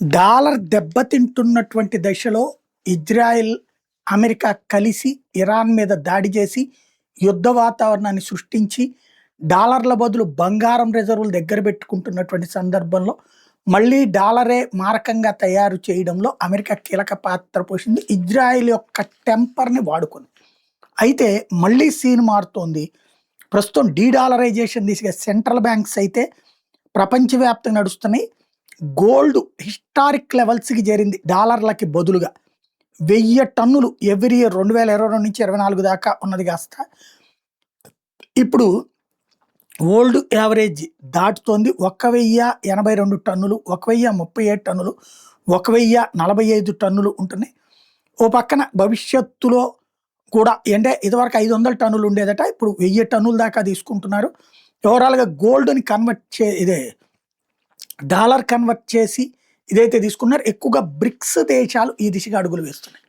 Dollar దెబ్బతింటున్నటువంటి దశలో Israel, America కలిసి Iran మీద దాడి చేసి, యుద్ధ వాతావరణాన్ని సృష్టించి, డాలర్ల బదులు బంగారం రిజర్వులు దగ్గర పెట్టుకుంటున్నటువంటి సందర్భంలో, మళ్ళీ డాలరే మారకంగా తయారు చేయడంలో అమెరికా కీలక పాత్ర పోషింది. ఇజ్రాయెల్ యొక్క టెంపర్‌ని వాడుకుంది. అయితే మళ్ళీ సీన్ మారుతోంది. ప్రస్తుతం డీడాలరైజేషన్ దిశగా సెంట్రల్ బ్యాంక్స్ అయితే ప్రపంచవ్యాప్తంగా నడుస్తున్నాయి. గోల్డ్ హిస్టారిక్ లెవెల్స్‌కి చేరింది డాలర్లకి బదులుగా. 1000 టన్నులు ఎవ్రీ ఇయర్ 2022 నుంచి 24 దాకా ఉన్నది కాస్త ఇప్పుడు ఓల్డ్ యావరేజ్ దాటుతోంది. 1082 టన్నులు, 1037 టన్నులు, 1045 టన్నులు ఉంటున్నాయి. ఓ పక్కన భవిష్యత్తులో కూడా అంటే ఇదివరకు 500 టన్నులు ఉండేదట. ఇప్పుడు 1000 టన్నుల దాకా తీసుకుంటున్నారు. ఓవరాల్‌గా గోల్డ్‌ని డాలర్ కన్వర్ట్ చేసి ఇదైతే తీసుకున్నారు. ఎక్కువగా బ్రిక్స్ దేశాలు ఈ దిశగా అడుగులు వేస్తున్నాయి.